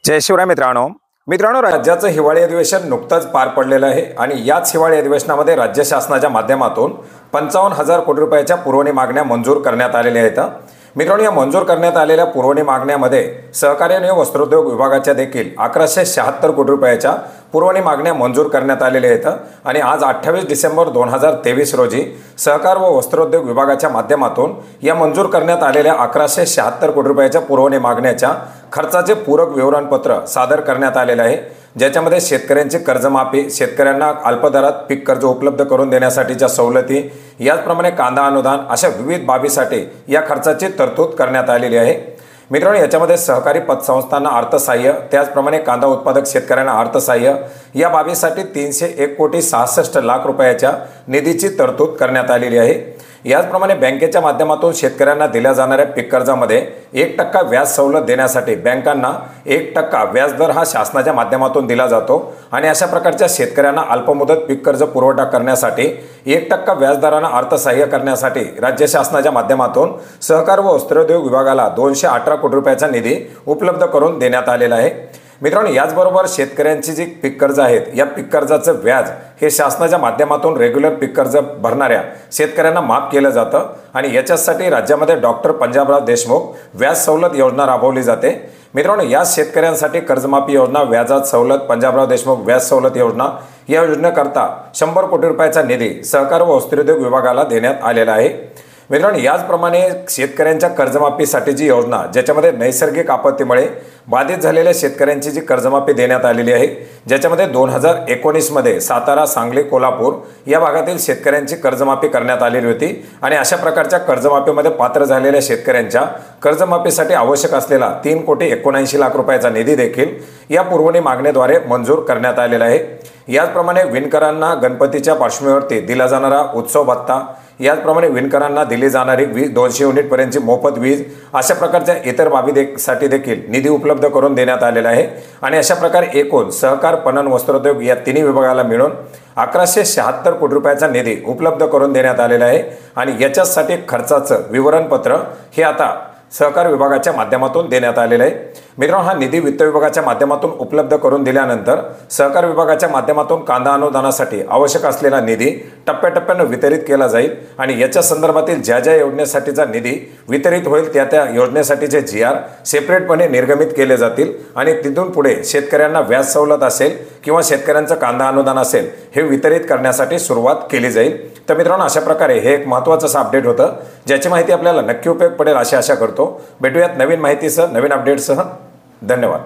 जय शिवराय मित्रांनो, राज्याचं हिवाळी अधिवेशन नुकतंच पार पडलेलं आहे आणि याच हिवाळी अधिवेशनामध्ये राज्य शासनाच्या माध्यमातून 55,000 कोटी रुपयाच्या पुरवणी मागण्या मंजूर करण्यात आलेल्या आहेत। मित्रांनो, या मंजूर करण्यात आलेल्या पुरवणी मागण्यामध्ये सहकारी आणि वस्त्रोद्योग विभागाच्या देखील 1176 कोटी रुपयाच्या पुरवणी मागण्या मंजूर करण्यात आलेल्या आहेत आणि आज 28 डिसेंबर 2023 रोजी सहकार व वस्त्रोद्योग विभागाच्या माध्यमातून या मंजूर करण्यात आलेल्या 1176 कोटी रुपयाच्या पुरवणी मागण्याच्या खर्चाचे पूरक विवरणपत्र सादर करण्यात आलेले आहे, ज्याच्यामध्ये शेतकऱ्यांची कर्जमाफी, शेतकऱ्यांना अल्पदरात पीक कर्ज उपलब्ध करून देण्यासाठीच्या सवलती, याचप्रमाणे कांदा अनुदान अशा विविध बाबीसाठी या खर्चाची तरतूद करण्यात आलेली आहे। मित्रांनो, याच्यामध्ये सहकारी पतसंस्थांना अर्थसहाय्य, त्याचप्रमाणे कांदा उत्पादक शेतकऱ्यांना अर्थसहाय्य या बाबीसाठी 301,66,00,000 रुपयाच्या निधीची तरतूद करण्यात आलेली आहे। याचप्रमाणे बँकेच्या माध्यमातून शेतकऱ्यांना दिल्या जाणाऱ्या पीक कर्जामध्ये 1% व्याज सवलत देण्यासाठी बँकांना 1% व्याजदर हा शासनाच्या माध्यमातून दिला जातो आणि अशा प्रकारच्या शेतकऱ्यांना अल्पमुदत पीक कर्ज पुरवठा करण्यासाठी 1% व्याजदराने अर्थसहाय्य करण्यासाठी राज्य शासनाच्या माध्यमातून सहकार व वस्त्रोद्योग विभागाला 218 कोटी रुपयाचा निधी उपलब्ध करून देण्यात आलेला आहे। मित्रांनो, याचबरोबर शेतकऱ्यांची जी पीक कर्ज आहेत, या पीक कर्जाचं व्याज हे शासनाच्या माध्यमातून रेग्युलर पीक कर्ज भरणाऱ्या शेतकऱ्यांना माफ केलं जातं आणि याच्यासाठी राज्यामध्ये डॉक्टर पंजाबराव देशमुख व्याज सवलत योजना राबवली जाते। मित्रांनो, या शेतकऱ्यांसाठी कर्जमाफी योजना, व्याजात सवलत, पंजाबराव देशमुख व्याज सवलत योजना या योजनेकरता 100 कोटी रुपयाचा निधी सहकार व वस्त्रोद्योग विभागाला देण्यात आलेला आहे। मित्रांनो, याचप्रमाणे शेतकऱ्यांच्या कर्जमाफीसाठीची योजना, ज्याच्यामध्ये नैसर्गिक आपत्तीमुळे बाधित झालेल्या शेतकऱ्यांची जी कर्जमाफी देण्यात आलेली आहे, ज्याच्यामध्ये 2019 मध्ये सातारा, सांगली, कोल्हापूर या भागातील शेतकऱ्यांची कर्जमाफी करण्यात आलेली होती आणि अशा प्रकारच्या कर्जमाफीमध्ये पात्र झालेल्या शेतकऱ्यांच्या कर्जमाफीसाठी आवश्यक असलेला 3,79,00,000 रुपयाचा निधी देखील या पुरवणी मागणीद्वारे मंजूर करण्यात आलेला आहे। याचप्रमाणे विणकरांना गणपतीच्या पार्श्वभूमीवरती दिला जाणारा उत्सव भत्ता, याचप्रमाणे विणकरांना दिली जाणारी वीज 200 युनिटपर्यंतची मोफत वीज अशा प्रकारच्या इतर बाबीसाठी देखील निधी उपलब्ध करून देण्यात आलेला आहे आणि अशा प्रकारे एकूण सहकार, पणन, वस्त्रोद्योग या तिन्ही विभागाला मिळून 1176 कोटी रुपयाचा निधी उपलब्ध करून देण्यात आलेला आहे आणि याच्यासाठी खर्चाचं विवरणपत्र हे आता सहकार विभागाच्या माध्यमातून देण्यात आलेलं आहे। मित्रांनो, हा निधी वित्त विभागाच्या माध्यमातून उपलब्ध करून दिल्यानंतर सहकार विभागाच्या माध्यमातून कांदा अनुदानासाठी आवश्यक असलेला निधी टप्प्याटप्प्याने वितरित केला जाईल आणि याच्या संदर्भातील ज्या योजनेसाठीचा निधी वितरित होईल त्या योजनेसाठीचे GR सेपरेटपणे निर्गमित केले जातील आणि तिथून पुढे शेतकऱ्यांना व्याज सवलत असेल किंवा शेतकऱ्यांचं कांदा अनुदान असेल हे वितरित करण्यासाठी सुरुवात केली जाईल। तर मित्रांनो, अशा प्रकारे हे एक महत्त्वाचं असं अपडेट होतं, ज्याची माहिती आपल्याला नक्की उपयोग पडेल अशी आशा करतो। भेटूयात नवीन माहितीसह, नवीन अपडेटसह। धन्यवाद।